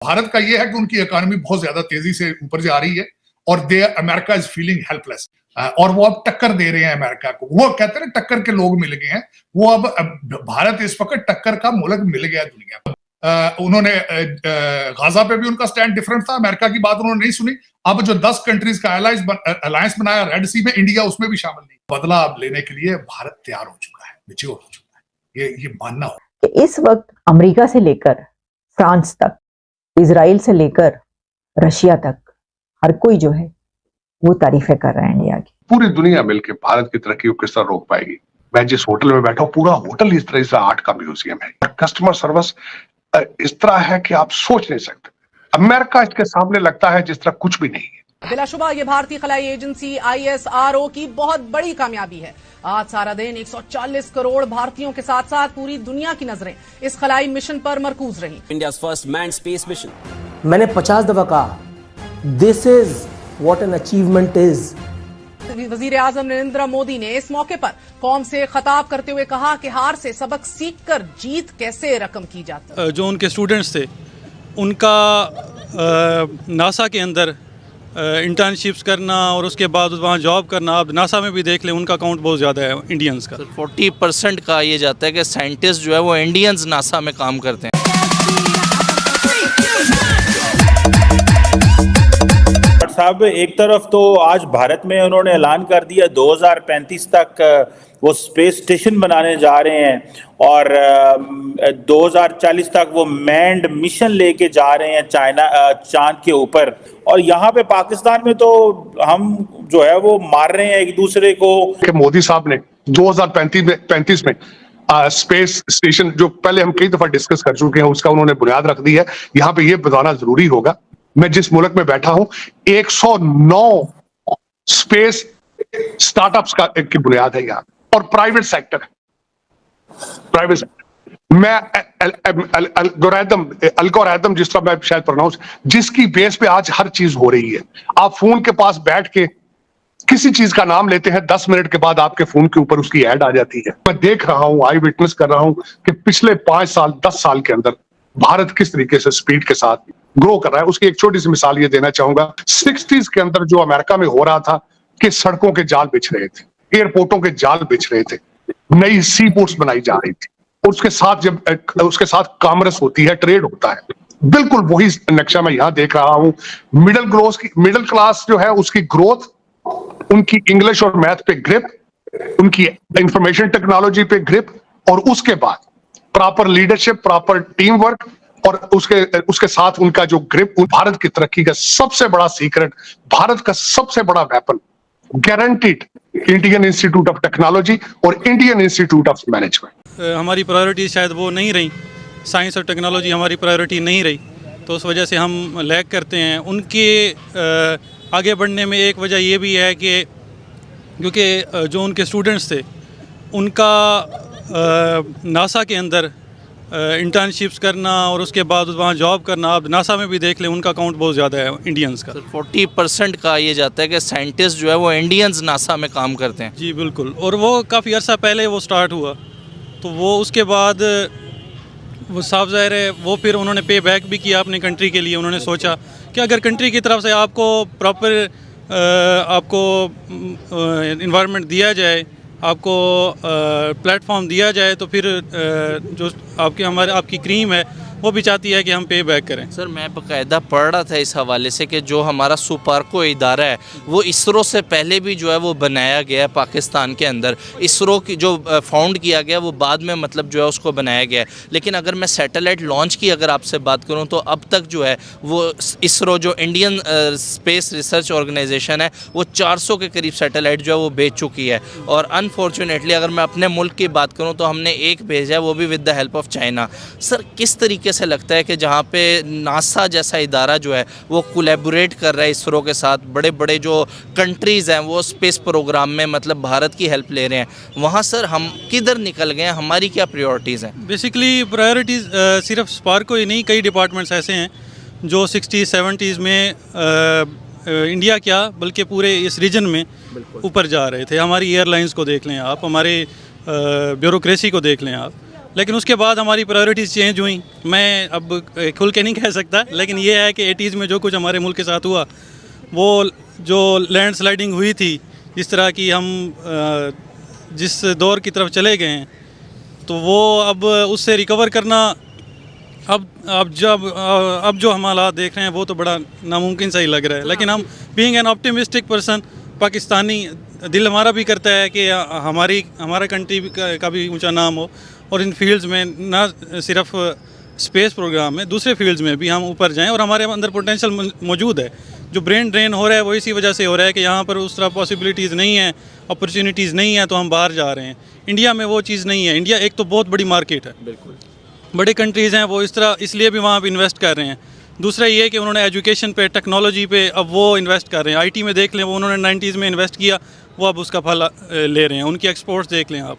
भारत का ये है कि उनकी इकोनॉमी बहुत ज्यादा तेजी से ऊपर जा रही है और अमेरिका इज फीलिंग हेल्पलेस और वो अब टक्कर दे रहे हैं अमेरिका को। वो कहते हैं टक्कर के लोग मिल गए हैं, वो अब भारत इस वक्त टक्कर का मुल्क मिल गया दुनिया में। उन्होंने गाजा पे भी उनका स्टैंड डिफरेंट था, अमेरिका की बात उन्होंने नहीं सुनी। अब जो 10 कंट्रीज का अलायंस बनाया रेड सी में, इंडिया उसमें भी शामिल नहीं। बदला अब लेने के लिए भारत तैयार हो चुका है, मैच्योर हो चुका है, ये मानना हो। इस वक्त अमेरिका से लेकर फ्रांस तक, इजराइल से लेकर रशिया तक, हर कोई जो है वो तारीफें कर रहे हैं इंडिया की। पूरी दुनिया मिलकर भारत की तरक्की को किस तरह रोक पाएगी। मैं जिस होटल में बैठा हूं, पूरा होटल इस तरह से आर्ट का म्यूजियम है। कस्टमर सर्विस इस तरह है कि आप सोच नहीं सकते। अमेरिका इसके सामने लगता है जिस तरह कुछ भी नहीं है। बिलाशुबा ये भारतीय खलाई एजेंसी ISRO की बहुत बड़ी कामयाबी है। आज सारा दिन 140 करोड़ भारतीयों के साथ साथ पूरी दुनिया की नजरें इस खलाई मिशन पर मरकूज रही। India first man space mission. मैंने 50 दफा कहा, this is what an achievement is. वजीर आजम नरेंद्र मोदी ने इस मौके पर कौम से खिताब करते हुए कहा कि हार से सबक सीखकर जीत कैसे रकम की जाती है। जो उनके स्टूडेंट्स थे उनका नासा के अंदर इंटर्नशिप्स करना और उसके बाद वहाँ जॉब करना, अब नासा में भी देख लें उनका अकाउंट बहुत ज़्यादा है इंडियंस का। 40% कहा यह जाता है कि साइंटिस्ट जो है वो इंडियंस नासा में काम करते हैं। साहब, एक तरफ तो आज भारत में उन्होंने ऐलान कर दिया 2035 तक वो स्पेस स्टेशन बनाने जा रहे हैं और 2040 तक वो मैन्ड मिशन लेके जा रहे हैं चांद के ऊपर। और यहाँ पे पाकिस्तान में तो हम जो है वो मार रहे हैं एक दूसरे को। मोदी साहब ने 2035 में स्पेस स्टेशन, जो पहले हम कई दफा डिस्कस कर चुके हैं, उसका उन्होंने बुनियाद रख दी है। यहाँ पे ये बताना जरूरी होगा, मैं जिस मुल्क में बैठा हूं 109 स्पेस स्टार्टअप्स की बुनियाद है यहाँ, और प्राइवेट सेक्टर मैं अल्गोरिथम जिस तरह मैं शायद प्रोनाउंस, जिसकी बेस पे आज हर चीज हो रही है। आप फोन के पास बैठ के किसी चीज का नाम लेते हैं, 10 मिनट के बाद आपके फोन के ऊपर उसकी ऐड आ जाती है। मैं देख रहा हूं, आई विटनेस कर रहा हूं कि पिछले 5 साल 10 साल के अंदर भारत किस तरीके से स्पीड के साथ ग्रो कर रहा है। उसकी एक छोटी सी मिसाल ये देना चाहूंगा। 60s के अंदर जो अमेरिका में हो रहा था कि सड़कों के जाल बिछ रहे थे, एयरपोर्टों के जाल बिछ रहे थे, नई सी पोर्ट्स बनाई जा रही थी, उसके साथ कॉमर्स होती है, ट्रेड होता है। बिल्कुल वही नक्शा मैं यहां देख रहा हूं। मिडिल क्लास जो है उसकी ग्रोथ, उनकी इंग्लिश और मैथ पे ग्रिप, उनकी इंफॉर्मेशन टेक्नोलॉजी पे ग्रिप, और उसके बाद proper leadership, proper team work, और उसके साथ उनका जो ग्रिप। भारत की तरक्की का सबसे बड़ा सीक्रेट, भारत का सबसे बड़ा weapon guaranteed Indian institute of technology और इंडियन इंस्टीट्यूट ऑफ मैनेजमेंट। हमारी प्रायोरिटी शायद वो नहीं रही, साइंस और टेक्नोलॉजी हमारी प्रायोरिटी नहीं रही, तो उस वजह से हम लैग करते हैं। उनके आगे बढ़ने में एक वजह ये भी है कि क्योंकि जो उनके स्टूडेंट्स थे उनका नासा के अंदर इंटर्नशिप्स करना और उसके बाद वहाँ जॉब करना, अब नासा में भी देख लें उनका अकाउंट बहुत ज़्यादा है इंडियंस का। 40% कहा यह जाता है कि साइंटिस्ट जो है वो इंडियंस नासा में काम करते हैं। जी बिल्कुल, और वो काफ़ी अर्सा पहले वो स्टार्ट हुआ, तो वो उसके बाद वो साफ ज़ाहिर है वो फिर उन्होंने पे बैक भी किया अपनी कंट्री के लिए। उन्होंने सोचा कि अगर कंट्री की तरफ से आपको प्रॉपर आपको इन्वायरमेंट दिया जाए, आपको प्लेटफॉर्म दिया जाए, तो फिर जो आपकी क्रीम है वो भी चाहती है कि हम पे बैक करें। सर, मैं बाकायदा पढ़ रहा था इस हवाले से कि जो हमारा सुपार्को इदारा है वो इसरो से पहले भी जो है वो बनाया गया है पाकिस्तान के अंदर। इसरो की जो फाउंड किया गया वो बाद में मतलब जो है उसको बनाया गया है। लेकिन अगर मैं सैटेलाइट लॉन्च की अगर आपसे बात करूं तो अब तक जो है वो इसरो जो इंडियन स्पेस रिसर्च ऑर्गेनाइजेशन है वो 400 के करीब सैटेलाइट जो है वो भेज चुकी है। और अनफॉर्चुनेटली अगर मैं अपने मुल्क की बात करूँ तो हमने एक भेजा है, वो भी with the help of China. Sir, किस तरीके से लगता है कि जहाँ पे नासा जैसा इदारा जो है वो कोलैबोरेट कर रहा है इसरो के साथ, बड़े बड़े जो कंट्रीज़ हैं वो स्पेस प्रोग्राम में मतलब भारत की हेल्प ले रहे हैं, वहाँ सर हम किधर निकल गए हैं? हमारी क्या प्रायोरिटीज़ हैं? बेसिकली प्रायोरिटीज़ सिर्फ स्पार्को ही नहीं, कई डिपार्टमेंट्स ऐसे हैं जो 60s-70s में इंडिया क्या बल्कि पूरे इस रीजन में ऊपर जा रहे थे। हमारी एयरलाइंस को देख लें आप, हमारे ब्यूरोक्रेसी को देख लें आप, लेकिन उसके बाद हमारी प्रायोरिटीज़ चेंज हुई। मैं अब खुल के नहीं कह सकता, लेकिन ये है कि 80s में जो कुछ हमारे मुल्क के साथ हुआ, वो जो लैंड स्लाइडिंग हुई थी, जिस तरह की हम जिस दौर की तरफ चले गए हैं, तो वो अब उससे रिकवर करना अब जो हम हालात देख रहे हैं वो तो बड़ा नामुमकिन सा ही लग रहा है। लेकिन हम being an optimistic person, Pakistani दिल हमारा भी करता है कि हमारा कंट्री का भी ऊंचा नाम हो, और इन फील्ड्स में ना सिर्फ स्पेस प्रोग्राम में, दूसरे फील्ड्स में भी हम ऊपर जाएं। और हमारे अंदर पोटेंशियल मौजूद है। जो ब्रेन ड्रेन हो रहा है वो इसी वजह से हो रहा है कि यहाँ पर उस तरह पॉसिबिलिटीज़ नहीं है, अपॉर्चुनिटीज़ नहीं है, तो हम बाहर जा रहे हैं। इंडिया में वो चीज़ नहीं है। इंडिया एक तो बहुत बड़ी मार्केट है, बिल्कुल बड़ी कंट्रीज़ हैं, वो इसलिए भी वहाँ पर इन्वेस्ट कर रहे हैं। दूसरा ये है कि उन्होंने एजुकेशन पे, टेक्नोलॉजी पे अब वो इन्वेस्ट कर रहे हैं। आईटी में देख लें, वो उन्होंने 90s में इन्वेस्ट किया, वो अब उसका फल ले रहे हैं। उनकी एक्सपोर्ट्स देख लें आप,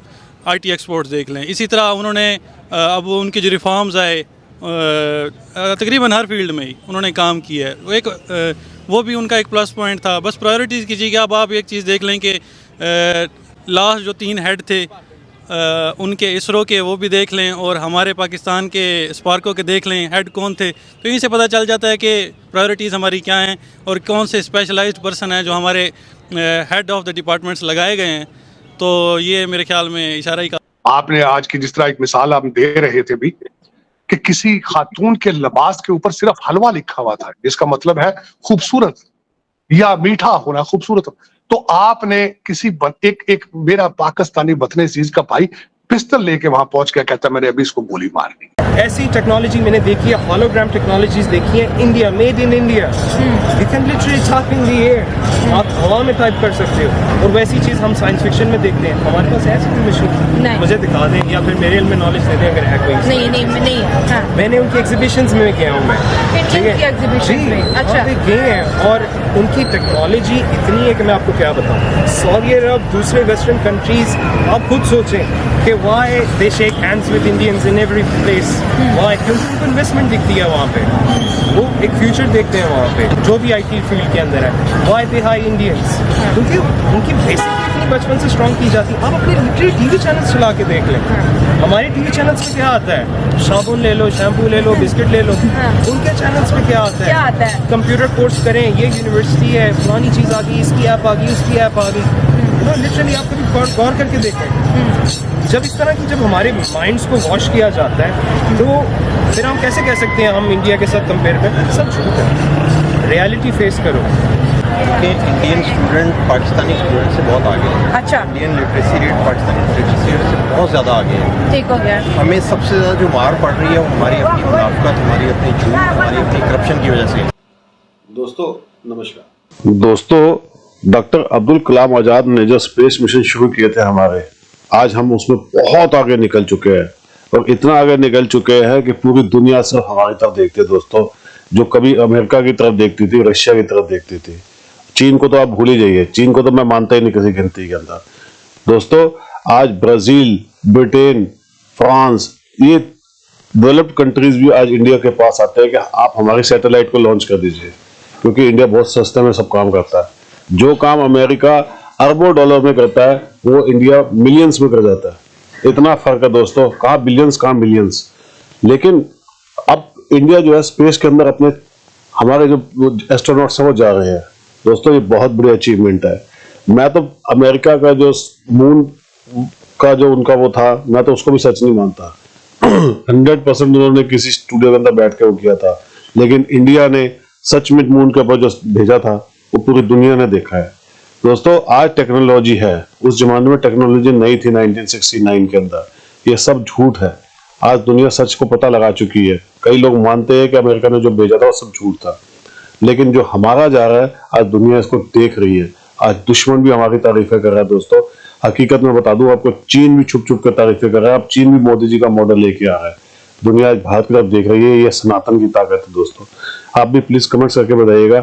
आईटी एक्सपोर्ट्स देख लें। इसी तरह उन्होंने अब उनके जो रिफॉर्म्स आए तकरीबन हर फील्ड में ही उन्होंने काम किया है। वो भी उनका एक प्लस पॉइंट था। बस प्रायोरिटीज़ कीजिएगा। अब आप एक चीज़ देख लें कि लास्ट जो 3 हेड थे उनके इसरो के, वो भी देख लें, और हमारे पाकिस्तान के स्पार्को के देख लें हेड कौन थे। तो इन्हीं से पता चल जाता है कि प्रायोरिटीज़ हमारी क्या हैं और कौन से स्पेशलाइज्ड पर्सन हैं जो हमारे हेड ऑफ द डिपार्टमेंट्स लगाए गए हैं। तो ये मेरे ख्याल में इशारा ही का। आपने आज की जिस तरह एक मिसाल आप दे रहे थे भी कि किसी खातून के लिबास के ऊपर सिर्फ हलवा लिखा हुआ था, जिसका मतलब है खूबसूरत या मीठा होना, खूबसूरत। तो आपने किसी एक मेरा पाकिस्तानी बतने चीज का भाई पिस्टल लेके वहां पहुंच के कहता मैंने अभी इसको गोली मारनी। ऐसी टेक्नोलॉजी मैंने देखी है, हॉलोग्राम टेक्नोलॉजीज देखी है, India, made in India. You can literally talk in the air, आप हवा में टाइप कर सकते हो। और वैसी चीज हम साइंस फिक्शन में देखते हैं। हमारे पास ऐसी कोई मशीन, मुझे दिखा दें या फिर मेरे में नॉलेज दे दें अगर है कोई। नहीं हाँ। मैंने उनकी एग्जीबिशंस में गया हूँ, मैं अच्छा गए हैं, और उनकी टेक्नोलॉजी इतनी है कि मैं आपको क्या बताऊँ। सऊदी अरब, दूसरे वेस्टर्न कंट्रीज, आप खुद सोचें कि why they shake hands with Indians in every place, why? क्योंकि उनको इन्वेस्टमेंट दिखती है वहाँ पे, वो एक फ्यूचर देखते हैं वहाँ पे, जो भी IT फील्ड के अंदर है। why they hire Indians? क्योंकि उनकी बेसिक इतनी बचपन से स्ट्रॉन्ग की जाती है। आप अपने लिटरली टीवी चैनल्स चला के देख लें, हमारे टीवी चैनल्स पे क्या आता है, साबुन ले लो, शैम्पू ले लो, बिस्किट ले लो। उनके चैनल्स पे क्या आता है, कंप्यूटर कोर्स करें, ये यूनिवर्सिटी है, फलानी चीज़ आ गई, इसकी ऐप आ गई, उसकी ऐप आ गई। लिटरली आप कभी गौर करके देखें, जब इस तरह की जब हमारे माइंड्स को वॉश किया जाता है, तो फिर हम कैसे कह सकते हैं हम इंडिया के साथ कंपेयर करें? सब झूठ है। रियलिटी फेस करो। इंडियन स्टूडेंट पाकिस्तानी स्टूडेंट से बहुत आगे है। अच्छा, Indian literacy rate Pakistani literacy rate से बहुत ज़्यादा आगे है। ठीक हो गया। हमें सबसे ज़्यादा जो मार पड़ रही है वो हमारी अपनी मुनाफिकत, हमारी अपनी झूठ, हमारी अपनी करप्शन की वजह से। दोस्तों नमस्कार। दोस्तों, डॉक्टर अब्दुल कलाम आज़ाद ने जो स्पेस मिशन शुरू किए थे हमारे, आज हम उसमें बहुत आगे निकल चुके हैं, और इतना आगे निकल चुके हैं कि पूरी दुनिया सिर्फ हमारी तरफ देखती है। दोस्तों, जो कभी अमेरिका की तरफ देखती थी, रशिया की तरफ देखती थी, चीन को तो आप भूल ही जाइए। चीन को तो मैं मानता ही नहीं किसी गिनती के अंदर। दोस्तों, आज ब्राजील, ब्रिटेन, फ्रांस, ये डेवलप्ड कंट्रीज भी आज इंडिया के पास आते हैं कि आप हमारी सैटेलाइट को लॉन्च कर दीजिए, क्योंकि इंडिया बहुत सस्ते में सब काम करता है। जो काम अमेरिका अरबों डॉलर में करता है, वो इंडिया मिलियंस में कर जाता है। इतना फर्क है दोस्तों, कहाँ बिलियंस कहाँ मिलियंस। लेकिन अब इंडिया जो है स्पेस के अंदर अपने हमारे जो एस्ट्रोनॉट्स हैं वो जा रहे हैं। दोस्तों, ये बहुत बड़ी अचीवमेंट है। मैं तो अमेरिका का जो मून का जो उनका वो था, मैं तो उसको भी सच नहीं मानता। 100% उन्होंने किसी स्टूडियो के अंदर बैठ के वो किया था, लेकिन इंडिया ने सच में मून के ऊपर जो भेजा था वो पूरी दुनिया ने देखा है। दोस्तों, आज टेक्नोलॉजी है, उस जमाने में टेक्नोलॉजी नहीं थी 1969 के अंदर। ये सब झूठ है। आज दुनिया सच को पता लगा चुकी है। कई लोग मानते हैं कि अमेरिका ने जो भेजा था वो सब झूठ था, लेकिन जो हमारा जा रहा है आज दुनिया इसको देख रही है। आज दुश्मन भी हमारी तारीफें कर रहा है। दोस्तों, हकीकत में बता दूं आपको, चीन भी छुप छुप कर तारीफें कर रहा है। अब चीन भी मोदी जी का मॉडल लेके आ रहा है। दुनिया आज भारत की तरफ देख रही है। ये सनातन की ताकत है। दोस्तों, आप भी प्लीज कमेंट्स करके बताइएगा